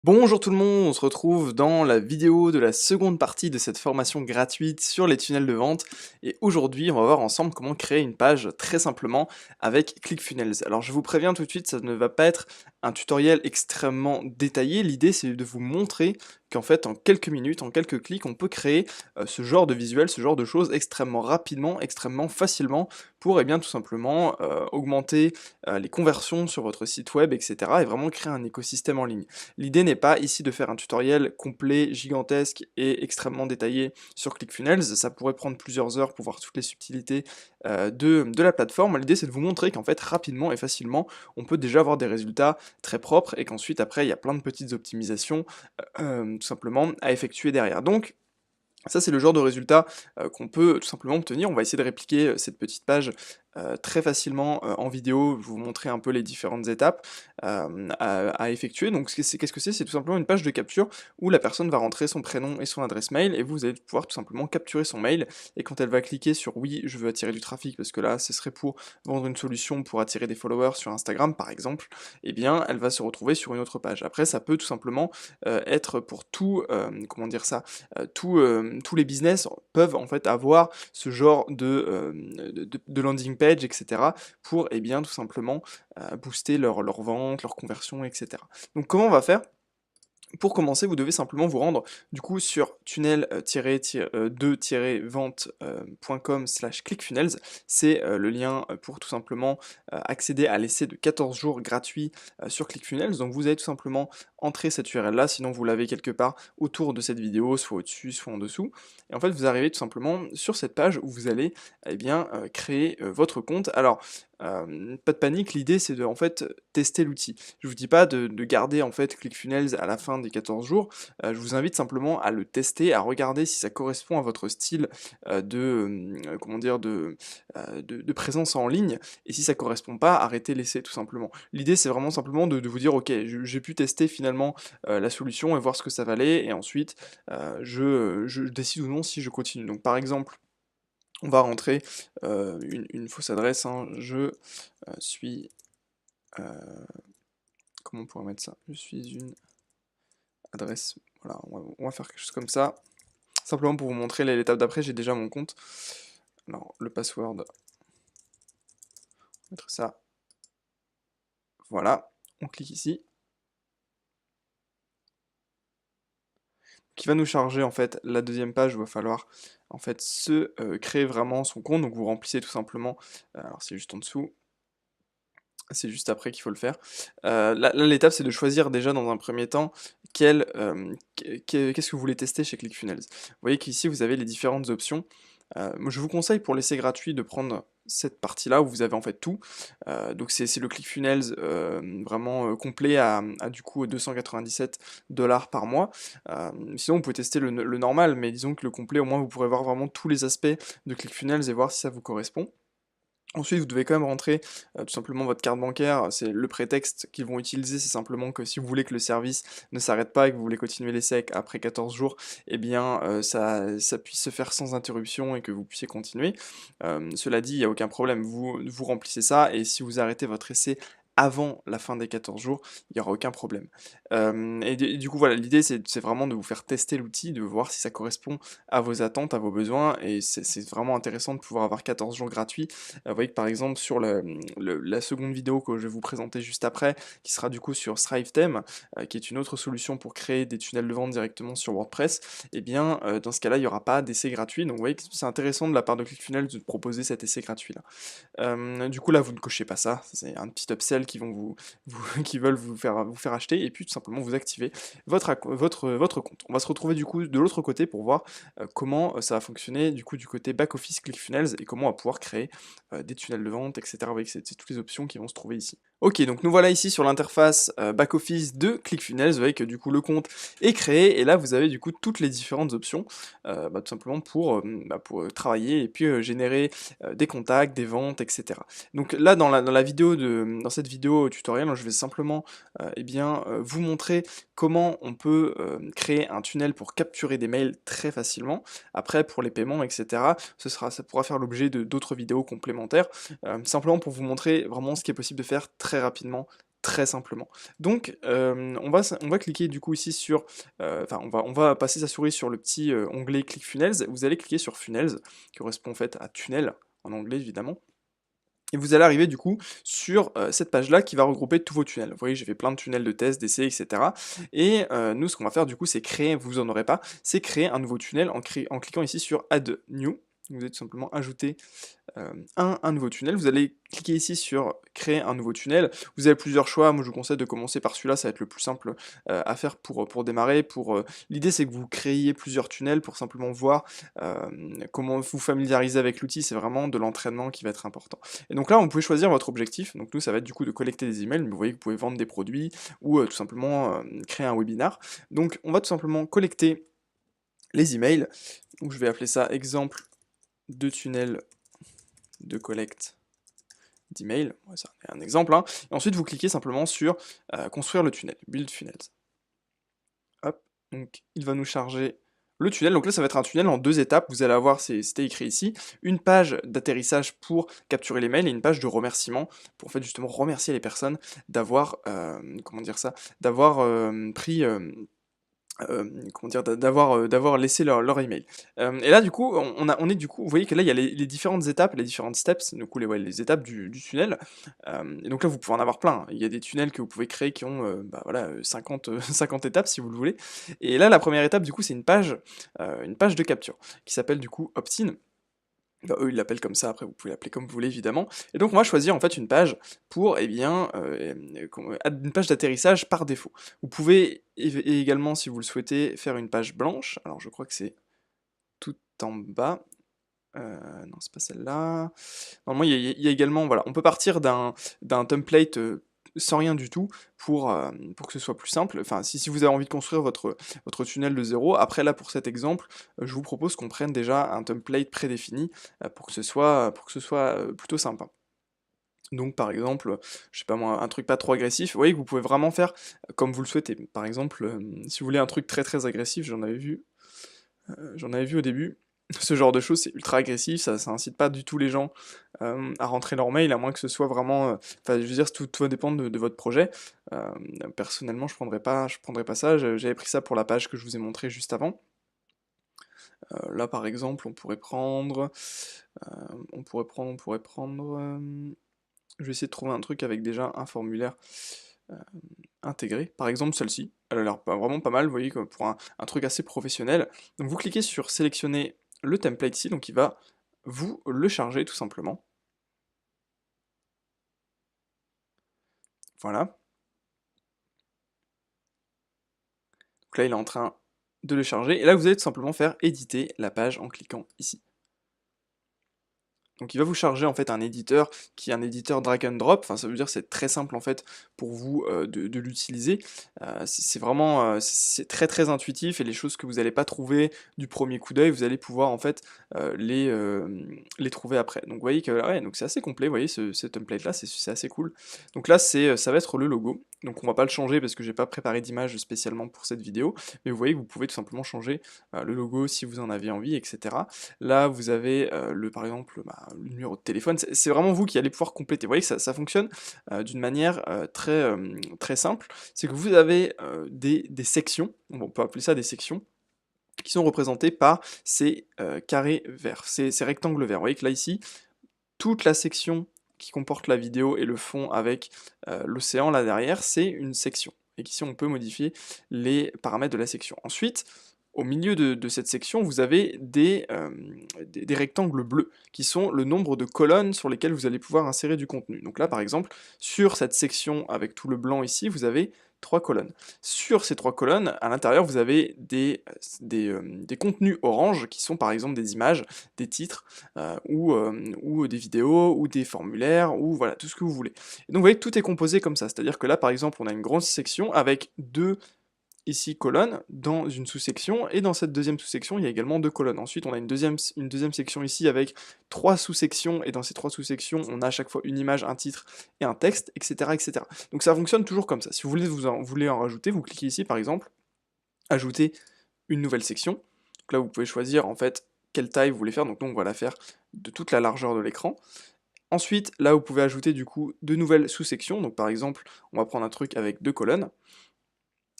Bonjour tout le monde, on se retrouve dans la vidéo de la seconde partie de cette formation gratuite sur les tunnels de vente et aujourd'hui on va voir ensemble comment créer une page très simplement avec ClickFunnels. Alors je vous préviens tout de suite, ça ne va pas être un tutoriel extrêmement détaillé, l'idée c'est de vous montrer qu'en fait en quelques minutes, en quelques clics, on peut créer ce genre de visuel, ce genre de choses extrêmement rapidement, extrêmement facilement pour bien tout simplement augmenter les conversions sur votre site web, etc. et vraiment créer un écosystème en ligne. L'idée n'est pas ici de faire un tutoriel complet, gigantesque et extrêmement détaillé sur ClickFunnels, ça pourrait prendre plusieurs heures pour voir toutes les subtilités de la plateforme. L'idée c'est de vous montrer qu'en fait rapidement et facilement on peut déjà avoir des résultats très propres et qu'ensuite après il y a plein de petites optimisations tout simplement à effectuer derrière. Donc ça, c'est le genre de résultat qu'on peut tout simplement obtenir. On va essayer de répliquer cette petite page très facilement en vidéo, vous montrer un peu les différentes étapes à effectuer. Donc qu'est-ce que c'est? C'est tout simplement une page de capture où la personne va rentrer son prénom et son adresse mail et vous allez pouvoir tout simplement capturer son mail. Et quand elle va cliquer sur oui, je veux attirer du trafic, parce que là, ce serait pour vendre une solution pour attirer des followers sur Instagram, par exemple, eh bien, elle va se retrouver sur une autre page. Après, ça peut tout simplement être pour tout, comment dire ça, tous les business peuvent en fait avoir ce genre de landing page, etc. pour eh bien tout simplement booster leur vente, leur conversion, etc. Donc comment on va faire? Pour commencer, vous devez simplement vous rendre du coup sur tunnel-2-vente.com/clickfunnels. C'est le lien pour tout simplement accéder à l'essai de 14 jours gratuit sur ClickFunnels. Donc vous allez tout simplement entrer cette URL là, sinon vous l'avez quelque part autour de cette vidéo, soit au-dessus, soit en dessous. Et en fait, vous arrivez tout simplement sur cette page où vous allez eh bien, créer votre compte. Alors, pas de panique, l'idée c'est de en fait tester l'outil. Je vous dis pas de garder en fait ClickFunnels à la fin des 14 jours, je vous invite simplement à le tester, à regarder si ça correspond à votre style, comment dire? De présence en ligne et si ça correspond pas, arrêtez l'essai tout simplement. L'idée c'est vraiment simplement de vous dire: «OK, j'ai pu tester finalement, la solution et voir ce que ça valait et ensuite, je décide ou non si je continue». Donc par exemple, on va rentrer, une fausse adresse, hein. Je, suis, heu, comment on pourrait mettre ça? Je suis une adresse, voilà, on va faire quelque chose comme ça, simplement pour vous montrer l'étape d'après, j'ai déjà mon compte. Alors le password, on va mettre ça, voilà, on clique ici, qui va nous charger en fait la deuxième page où il va falloir en fait se, créer vraiment son compte, donc vous remplissez tout simplement, alors c'est juste en dessous, c'est juste après qu'il faut le faire. Là l'étape c'est de choisir déjà dans un premier temps qu'est-ce que vous voulez tester chez ClickFunnels. Vous voyez qu'ici vous avez les différentes options. Moi je vous conseille pour l'essai gratuit de prendre cette partie-là où vous avez en fait tout. Donc c'est le ClickFunnels, vraiment, complet à du coup 297 par mois. Sinon vous pouvez tester le normal, mais disons que le complet au moins vous pourrez voir vraiment tous les aspects de ClickFunnels et voir si ça vous correspond. Ensuite, vous devez quand même rentrer, tout simplement votre carte bancaire. C'est le prétexte qu'ils vont utiliser, c'est simplement que si vous voulez que le service ne s'arrête pas et que vous voulez continuer l'essai après 14 jours, eh bien, ça puisse se faire sans interruption et que vous puissiez continuer. Cela dit, il y a aucun problème, vous remplissez ça et si vous arrêtez votre essai avant la fin des 14 jours, il y aura aucun problème. Et du coup, voilà, l'idée c'est vraiment de vous faire tester l'outil, de voir si ça correspond à vos attentes, à vos besoins et c'est vraiment intéressant de pouvoir avoir 14 jours gratuits. Vous voyez que par exemple sur la seconde vidéo que je vais vous présenter juste après, qui sera du coup sur ThriveTheme, qui est une autre solution pour créer des tunnels de vente directement sur WordPress, et bien dans ce cas-là, il n'y aura pas d'essai gratuit. Donc vous voyez que c'est intéressant de la part de ClickFunnels de proposer cet essai gratuit-là. Du coup là, vous ne cochez pas ça, c'est un petit upsell qui vont qui veulent vous faire acheter, et puis tout simplement vous activez votre compte. On va se retrouver du coup de l'autre côté pour voir comment ça va fonctionner du coup du côté back-office ClickFunnels et comment on va pouvoir créer des tunnels de vente, etc. Vous voyez que c'est toutes les options qui vont se trouver ici. Ok, donc nous voilà ici sur l'interface back-office de ClickFunnels. Vous voyez que du coup le compte est créé et là vous avez du coup toutes les différentes options, tout simplement pour travailler et puis générer des contacts, des ventes, etc. Donc là dans cette vidéo tutoriel, je vais simplement eh bien, vous montrer comment on peut créer un tunnel pour capturer des mails très facilement. Après pour les paiements, etc., ça pourra faire l'objet de d'autres vidéos complémentaires, simplement pour vous montrer vraiment ce qui est possible de faire très rapidement, très simplement. Donc, on va cliquer du coup ici sur, enfin on va passer sa souris sur le petit onglet ClickFunnels. Vous allez cliquer sur Funnels, qui correspond en fait à tunnel en anglais évidemment. Et vous allez arriver du coup sur cette page-là qui va regrouper tous vos tunnels. Vous voyez, j'ai fait plein de tunnels de tests, d'essais, etc. Et nous, ce qu'on va faire du coup, c'est créer, vous en aurez pas, c'est créer un nouveau tunnel en cliquant ici sur Add New. Vous allez tout simplement ajouter un nouveau tunnel. Vous allez cliquer ici sur créer un nouveau tunnel. Vous avez plusieurs choix. Moi, je vous conseille de commencer par celui-là. Ça va être le plus simple à faire pour démarrer. L'idée, c'est que vous créiez plusieurs tunnels pour simplement voir comment vous familiariser avec l'outil. C'est vraiment de l'entraînement qui va être important. Et donc là, vous pouvez choisir votre objectif. Donc nous, ça va être du coup de collecter des emails. Mais vous voyez que vous pouvez vendre des produits ou tout simplement créer un webinar. Donc, on va tout simplement collecter les emails. Donc, je vais appeler ça exemple de tunnel de collecte d'email, ouais, ça c'est un exemple, hein. Et ensuite vous cliquez simplement sur construire le tunnel, build funnels. Hop, donc il va nous charger le tunnel, donc là ça va être un tunnel en 2 étapes, vous allez avoir, c'était écrit ici, une page d'atterrissage pour capturer les mails et une page de remerciement pour en fait justement remercier les personnes d'avoir, comment dire ça, d'avoir pris comment dire? D'avoir laissé leur email. Et là, du coup, on est du coup vous voyez que là, il y a les différentes étapes, les différentes steps, du coup, les étapes du tunnel. Et donc là, vous pouvez en avoir plein, hein. Il y a des tunnels que vous pouvez créer qui ont, bah, voilà, 50, 50 étapes si vous le voulez. Et là, la première étape, du coup, c'est une page de capture qui s'appelle, du coup, opt-in. Bah, eux, ils l'appellent comme ça, après vous pouvez l'appeler comme vous voulez évidemment. Et donc on va choisir en fait une page pour, eh bien, une page d'atterrissage par défaut. Vous pouvez également, si vous le souhaitez, faire une page blanche. Alors je crois que c'est tout en bas. Non, c'est pas celle-là. Normalement, il y a également, voilà, on peut partir d'un template sans rien du tout pour que ce soit plus simple. Enfin, si vous avez envie de construire votre tunnel de zéro, après là, pour cet exemple, je vous propose qu'on prenne déjà un template prédéfini pour que ce soit, plutôt sympa. Donc par exemple, je sais pas moi, un truc pas trop agressif, vous voyez que vous pouvez vraiment faire comme vous le souhaitez. Par exemple, si vous voulez un truc très très agressif, j'en avais vu au début. Ce genre de choses, c'est ultra agressif, ça incite pas du tout les gens à rentrer leur mail, à moins que ce soit vraiment. Enfin, je veux dire, tout va dépendre de votre projet. Euh, Personnellement, je prendrais pas ça. J'avais pris ça pour la page que je vous ai montré juste avant. Là, par exemple, on pourrait prendre. Je vais essayer de trouver un truc avec déjà un formulaire euh, intégré. Par exemple, celle-ci. Elle a l'air vraiment pas mal, vous voyez, comme pour un truc assez professionnel. Donc vous cliquez sur sélectionner le template ici, donc il va vous le charger tout simplement. Voilà. Donc là, il est en train de le charger. Et là, vous allez tout simplement faire éditer la page en cliquant ici. Donc il va vous charger en fait un éditeur qui est un éditeur drag and drop, enfin ça veut dire c'est très simple en fait pour vous de l'utiliser. C'est vraiment c'est très très intuitif et les choses que vous n'allez pas trouver du premier coup d'œil, vous allez pouvoir en fait les trouver après. Donc vous voyez que ouais, donc c'est assez complet, vous voyez ce template là, c'est assez cool. Donc là ça va être le logo. Donc on va pas le changer parce que j'ai pas préparé d'image spécialement pour cette vidéo, mais vous voyez que vous pouvez tout simplement changer le logo si vous en avez envie, etc. Là, vous avez par exemple le numéro de téléphone. C'est vraiment vous qui allez pouvoir compléter. Vous voyez que ça fonctionne d'une manière très simple. C'est que vous avez des sections, on peut appeler ça des sections, qui sont représentées par ces carrés verts, ces rectangles verts. Vous voyez que là, ici, toute la section qui comporte la vidéo et le fond avec l'océan là derrière, c'est une section. Et qu'ici, on peut modifier les paramètres de la section. Ensuite, au milieu de cette section, vous avez des rectangles bleus, qui sont le nombre de colonnes sur lesquelles vous allez pouvoir insérer du contenu. Donc là, par exemple, sur cette section avec tout le blanc ici, vous avez 3 colonnes. Sur ces 3 colonnes, à l'intérieur, vous avez des contenus orange, qui sont par exemple des images, des titres, ou des vidéos, ou des formulaires, ou voilà, tout ce que vous voulez. Et donc vous voyez que tout est composé comme ça, c'est-à-dire que là, par exemple, on a une grosse section avec 2 ici colonne dans une sous-section, et dans cette deuxième sous-section, il y a également 2 colonnes. Ensuite, on a une deuxième section ici avec 3 sous-sections, et dans ces 3 sous-sections, on a à chaque fois une image, un titre et un texte, etc. etc. Donc ça fonctionne toujours comme ça. Si vous voulez en rajouter, vous cliquez ici par exemple, ajouter une nouvelle section. Donc là, vous pouvez choisir en fait quelle taille vous voulez faire, donc nous on va la faire de toute la largeur de l'écran. Ensuite, là, vous pouvez ajouter du coup de nouvelles sous-sections. Donc par exemple, on va prendre un truc avec 2 colonnes.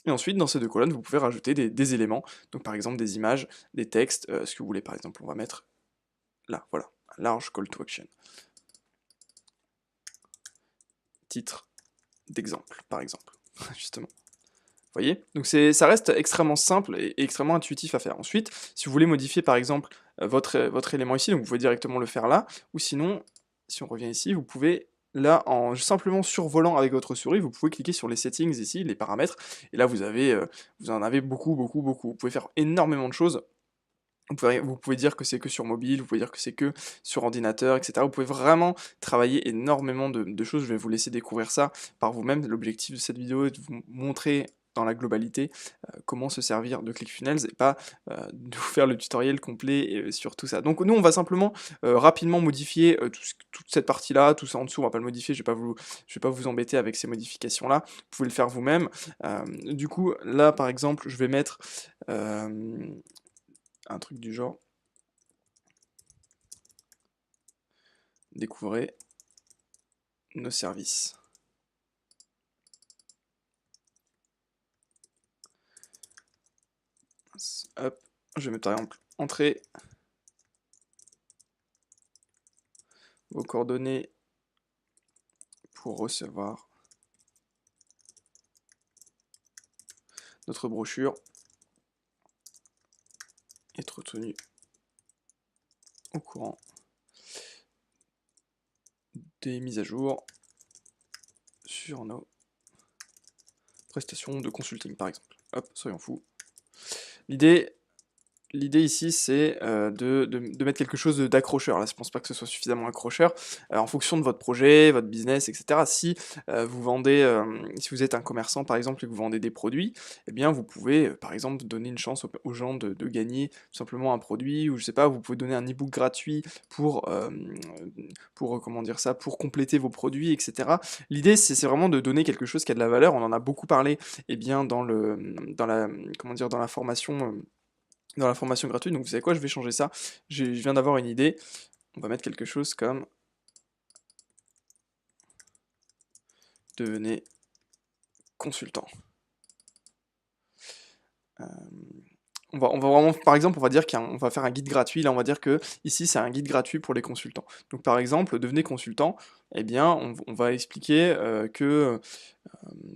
Et ensuite, dans ces 2 colonnes, vous pouvez rajouter des éléments. Donc par exemple des images, des textes, ce que vous voulez. Par exemple, on va mettre là, voilà, un large call to action. Titre d'exemple, par exemple, justement. Vous voyez? Donc ça reste extrêmement simple et extrêmement intuitif à faire. Ensuite, si vous voulez modifier par exemple votre élément ici, donc vous pouvez directement le faire là, ou sinon, si on revient ici, vous pouvez là, en simplement survolant avec votre souris, vous pouvez cliquer sur les settings ici, les paramètres, et là vous en avez beaucoup, beaucoup, beaucoup. Vous pouvez faire énormément de choses. Vous pouvez dire que c'est que sur mobile, vous pouvez dire que c'est que sur ordinateur, etc. Vous pouvez vraiment travailler énormément de choses. Je vais vous laisser découvrir ça par vous-même. L'objectif de cette vidéo est de vous montrer dans la globalité comment se servir de ClickFunnels et pas de vous faire le tutoriel complet sur tout ça. Donc nous, on va simplement rapidement modifier toute cette partie-là, tout ça en dessous, on va pas le modifier, je vais pas vous embêter avec ces modifications-là. Vous pouvez le faire vous-même. Du coup, là, par exemple, je vais mettre un truc du genre découvrez nos services. Hop, je vais mettre par exemple entrée, vos coordonnées pour recevoir notre brochure, être tenu au courant des mises à jour sur nos prestations de consulting par exemple. Hop, soyons fous. L'idée ici, c'est de mettre quelque chose d'accrocheur. Là, je pense pas que ce soit suffisamment accrocheur. En fonction de votre projet, votre business, etc. Si vous vendez, si vous êtes un commerçant par exemple et que vous vendez des produits, eh bien vous pouvez par exemple donner une chance aux gens de gagner tout simplement un produit, ou je sais pas, vous pouvez donner un e-book gratuit pour comment dire ça, pour compléter vos produits, etc. L'idée, c'est vraiment de donner quelque chose qui a de la valeur. On en a beaucoup parlé, eh bien dans la formation gratuite. Donc vous savez quoi, je vais changer ça. Je viens d'avoir une idée. On va mettre quelque chose comme devenez consultant. Euh, on va vraiment, par exemple, on va dire qu'on va faire un guide gratuit. Là, on va dire que ici, c'est un guide gratuit pour les consultants. Donc, par exemple, devenez consultant. Eh bien, on va expliquer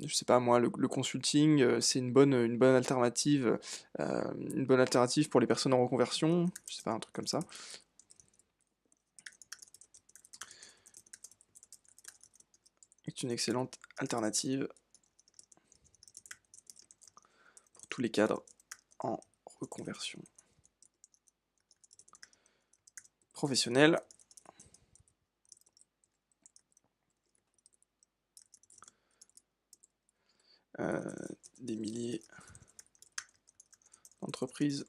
je sais pas moi, le consulting, c'est une bonne alternative pour les personnes en reconversion. Je sais pas, un truc comme ça. C'est une excellente alternative pour tous les cadres en reconversion professionnelle. Des milliers d'entreprises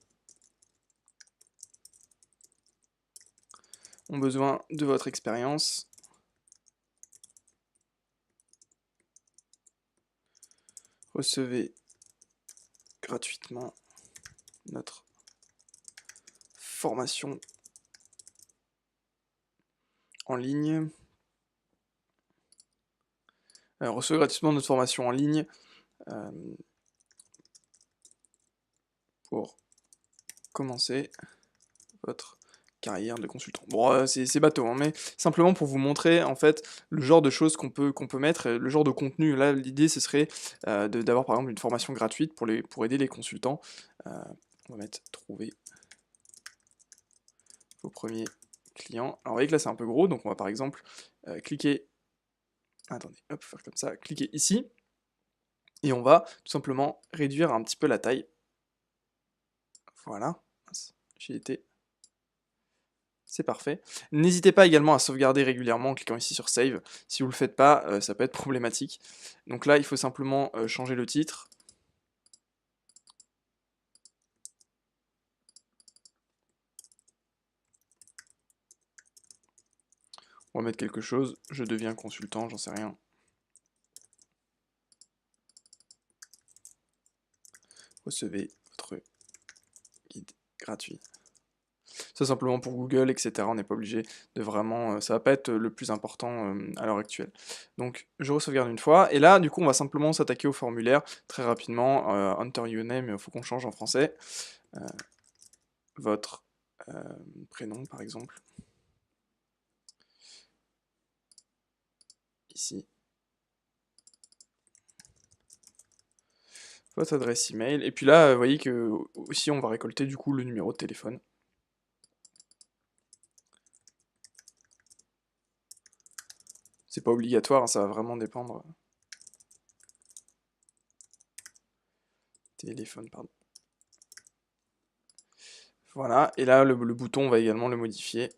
ont besoin de votre expérience. Recevez gratuitement notre formation en ligne. Recevez gratuitement notre formation en ligne pour commencer votre carrière de consultant. Bon, c'est bateau, hein, mais simplement pour vous montrer en fait le genre de choses qu'on peut mettre, le genre de contenu. Là, l'idée ce serait d'avoir par exemple une formation gratuite pour aider les consultants. On va mettre trouver vos premiers clients. Alors vous voyez que là c'est un peu gros, donc on va par exemple cliquer. Attendez, hop, faire comme ça, cliquer ici, et on va tout simplement réduire un petit peu la taille. Voilà, j'y étais. C'est parfait. N'hésitez pas également à sauvegarder régulièrement en cliquant ici sur Save. Si vous ne le faites pas, ça peut être problématique. Donc là, il faut simplement changer le titre. On va mettre quelque chose. Je deviens consultant, j'en sais rien. Recevez votre guide gratuit. Ça simplement pour Google, etc. On n'est pas obligé de vraiment, ça va pas être le plus important à l'heure actuelle. Donc je sauvegarde une fois, et là du coup on va simplement s'attaquer au formulaire très rapidement. Enter your name, il faut qu'on change en français. Votre prénom par exemple. Ici. Votre adresse email. Et puis là, vous voyez que aussi on va récolter du coup le numéro de téléphone. C'est pas obligatoire, hein, ça va vraiment dépendre. Téléphone, pardon. Voilà, et là le bouton on va également le modifier.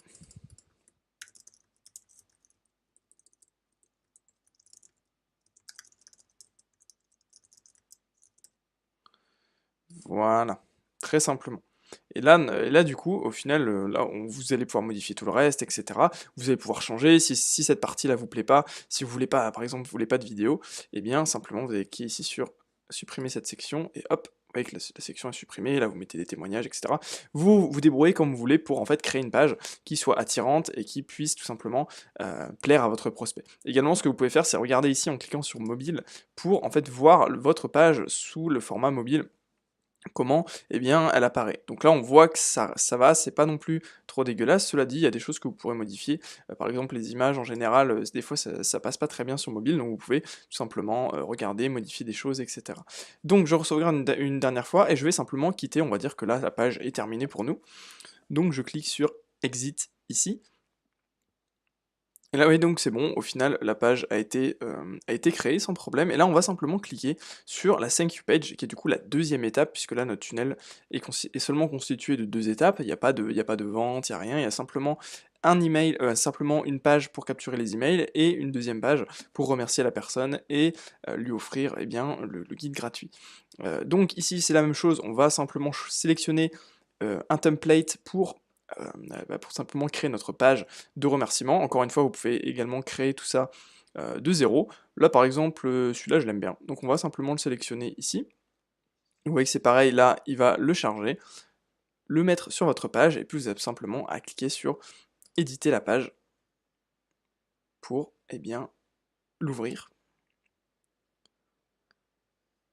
Voilà, très simplement. Et là du coup, au final, là, vous allez pouvoir modifier tout le reste, etc. Vous allez pouvoir changer, si cette partie-là vous plaît pas, si vous voulez pas, par exemple, vous voulez pas de vidéo, et bien simplement vous allez cliquer ici sur supprimer cette section, et hop, vous voyez que la section est supprimée, là vous mettez des témoignages, etc. Vous vous débrouillez comme vous voulez pour en fait créer une page qui soit attirante et qui puisse tout simplement plaire à votre prospect. Également, ce que vous pouvez faire, c'est regarder ici en cliquant sur mobile pour en fait voir votre page sous le format mobile. Comment? Eh bien, elle apparaît. Donc là, on voit que ça va, c'est pas non plus trop dégueulasse. Cela dit, il y a des choses que vous pourrez modifier. Par exemple, les images, en général, des fois, ça passe pas très bien sur mobile, donc vous pouvez tout simplement regarder, modifier des choses, etc. Donc, je sauvegarde une dernière fois, et je vais simplement quitter. On va dire que là, la page est terminée pour nous. Donc, je clique sur Exit ici. Et là, oui, donc c'est bon, au final, la page a été créée sans problème. Et là, on va simplement cliquer sur la Thank You Page, qui est du coup la deuxième étape, puisque là, notre tunnel est seulement constitué de 2 étapes. Il n'y a pas de vente, il n'y a rien. Il y a simplement un email, simplement une page pour capturer les emails, et une deuxième page pour remercier la personne et lui offrir eh bien, le guide gratuit. Donc ici, c'est la même chose. On va simplement sélectionner un template pour simplement créer notre page de remerciement. Encore une fois, vous pouvez également créer tout ça de zéro. Là, par exemple, celui-là, je l'aime bien. Donc, on va simplement le sélectionner ici. Vous voyez que c'est pareil, là, il va le charger, le mettre sur votre page, et puis vous avez simplement à cliquer sur éditer la page pour, eh bien, l'ouvrir.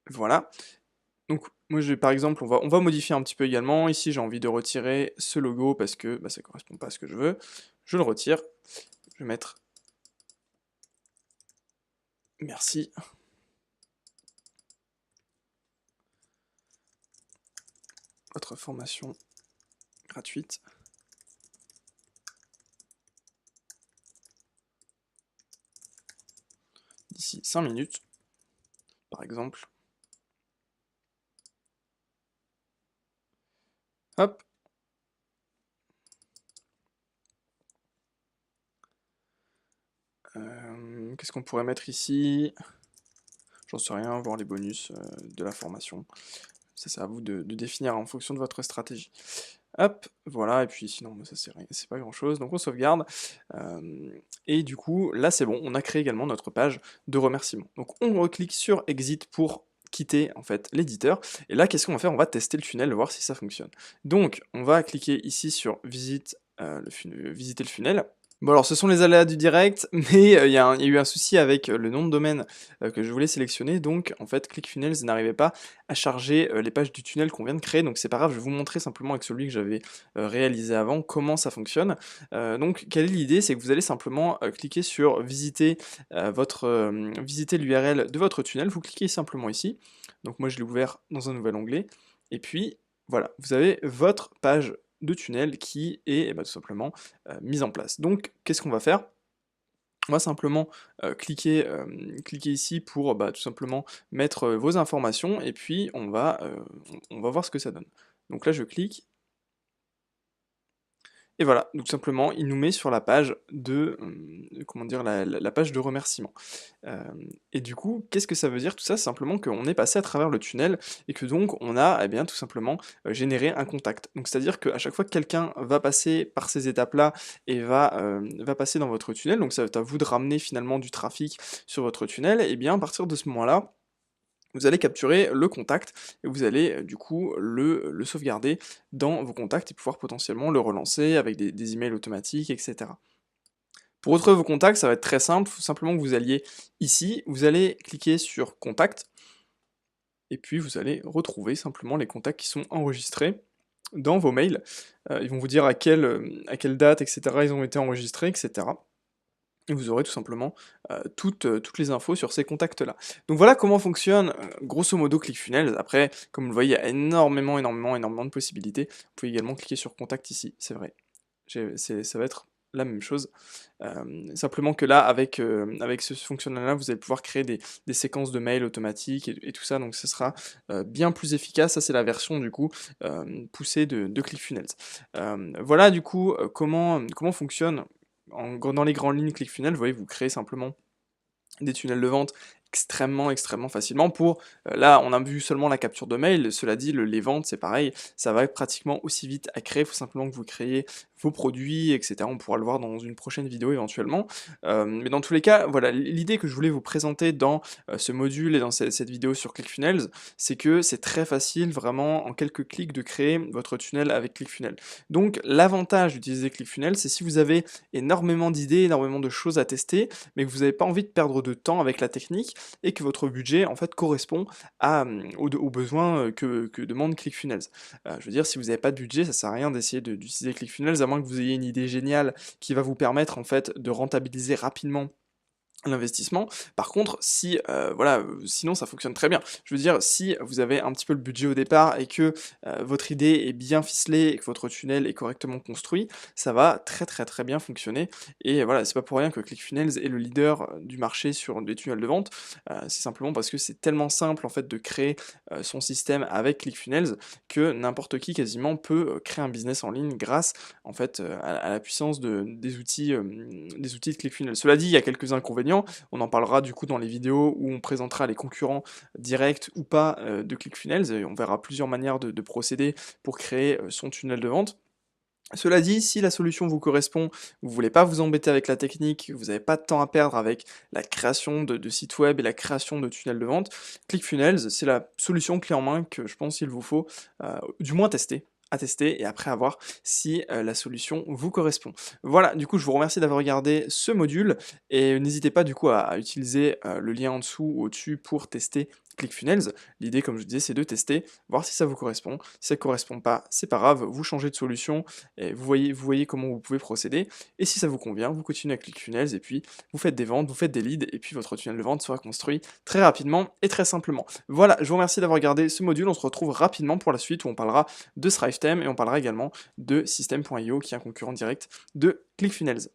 Voilà. Donc, moi, par exemple, on va modifier un petit peu également. Ici, j'ai envie de retirer ce logo parce que ça ne correspond pas à ce que je veux. Je le retire. Je vais mettre merci. Votre formation gratuite. D'ici 5 minutes, par exemple. Hop. Qu'est-ce qu'on pourrait mettre ici? J'en sais rien, voir les bonus de la formation. Ça, c'est à vous de définir en fonction de votre stratégie. Hop, voilà, et puis sinon, ça c'est pas grand chose, donc on sauvegarde. Et du coup, là c'est bon, on a créé également notre page de remerciement. Donc on reclique sur Exit pour quitter en fait l'éditeur, et là qu'est-ce qu'on va faire? On va tester le tunnel, voir si ça fonctionne. Donc on va cliquer ici sur visiter le funnel. Bon alors ce sont les aléas du direct, mais il y a eu un souci avec le nom de domaine que je voulais sélectionner, donc en fait ClickFunnels n'arrivait pas à charger les pages du tunnel qu'on vient de créer, donc c'est pas grave, je vais vous montrer simplement avec celui que j'avais réalisé avant comment ça fonctionne. Donc quelle est l'idée? C'est que vous allez simplement cliquer sur visiter visiter l'URL de votre tunnel, vous cliquez simplement ici, donc moi je l'ai ouvert dans un nouvel onglet, et puis voilà, vous avez votre page de tunnel qui est tout simplement mise en place. Donc qu'est-ce qu'on va faire? On va simplement cliquer ici pour tout simplement mettre vos informations, et puis on va voir ce que ça donne. Donc là je clique. Et voilà, donc simplement, il nous met sur la page de, comment dire, la page de remerciement. Et du coup, qu'est-ce que ça veut dire tout ça? C'est simplement qu'on est passé à travers le tunnel, et que donc on a, eh bien, tout simplement, généré un contact. Donc c'est-à-dire qu'à chaque fois que quelqu'un va passer par ces étapes-là et va passer dans votre tunnel, donc ça va être à vous de ramener finalement du trafic sur votre tunnel, et bien à partir de ce moment-là, vous allez capturer le contact et vous allez du coup le sauvegarder dans vos contacts et pouvoir potentiellement le relancer avec des emails automatiques, etc. Pour retrouver vos contacts, ça va être très simple, il faut simplement que vous alliez ici, vous allez cliquer sur contact et puis vous allez retrouver simplement les contacts qui sont enregistrés dans vos mails. Ils vont vous dire à quelle date, etc. ils ont été enregistrés, etc. Et vous aurez tout simplement toutes les infos sur ces contacts-là. Donc voilà comment fonctionne grosso modo ClickFunnels. Après, comme vous le voyez, il y a énormément de possibilités. Vous pouvez également cliquer sur contact ici, c'est vrai. Ça va être la même chose. Simplement que là, avec ce fonctionnel-là, vous allez pouvoir créer des séquences de mails automatiques et tout ça, donc ce sera bien plus efficace. Ça, c'est la version du coup poussée de ClickFunnels. Voilà du coup comment fonctionne dans les grandes lignes ClickFunnels. Vous voyez, vous créez simplement des tunnels de vente extrêmement facilement pour, là on a vu seulement la capture de mail, cela dit les ventes c'est pareil, ça va être pratiquement aussi vite à créer, il faut simplement que vous créez vos produits etc. On pourra le voir dans une prochaine vidéo éventuellement. Mais dans tous les cas, voilà, l'idée que je voulais vous présenter dans ce module et dans cette vidéo sur ClickFunnels, c'est que c'est très facile vraiment en quelques clics de créer votre tunnel avec ClickFunnels. Donc l'avantage d'utiliser ClickFunnels, c'est si vous avez énormément d'idées, énormément de choses à tester, mais que vous n'avez pas envie de perdre de temps avec la technique et que votre budget en fait correspond aux besoins que demande ClickFunnels. Je veux dire, si vous n'avez pas de budget, ça sert à rien d'essayer d'utiliser ClickFunnels, à moins que vous ayez une idée géniale qui va vous permettre en fait de rentabiliser rapidement l'investissement. Par contre, si, voilà, sinon ça fonctionne très bien. Je veux dire, si vous avez un petit peu le budget au départ et que, votre idée est bien ficelée et que votre tunnel est correctement construit, ça va très bien fonctionner et voilà, c'est pas pour rien que ClickFunnels est le leader, du marché sur des tunnels de vente. C'est simplement parce que c'est tellement simple en fait de créer, son système avec ClickFunnels que n'importe qui quasiment peut, créer un business en ligne grâce en fait, à la puissance des outils de ClickFunnels. Cela dit, il y a quelques inconvénients. On en parlera du coup dans les vidéos où on présentera les concurrents directs ou pas de ClickFunnels et on verra plusieurs manières de procéder pour créer son tunnel de vente. Cela dit, si la solution vous correspond, vous voulez pas vous embêter avec la technique, vous n'avez pas de temps à perdre avec la création de sites web et la création de tunnels de vente, ClickFunnels, c'est la solution clé en main que je pense qu'il vous faut, du moins tester, à tester et après à voir si la solution vous correspond. Voilà, du coup je vous remercie d'avoir regardé ce module et n'hésitez pas du coup à utiliser le lien en dessous ou au-dessus pour tester ClickFunnels. L'idée comme je disais c'est de tester, voir si ça vous correspond. Si ça ne correspond pas, c'est pas grave, vous changez de solution et vous voyez comment vous pouvez procéder. Et si ça vous convient, vous continuez avec ClickFunnels et puis vous faites des ventes, vous faites des leads et puis votre tunnel de vente sera construit très rapidement et très simplement. Voilà, je vous remercie d'avoir regardé ce module. On se retrouve rapidement pour la suite où on parlera de ThriveTime et on parlera également de System.io qui est un concurrent direct de ClickFunnels.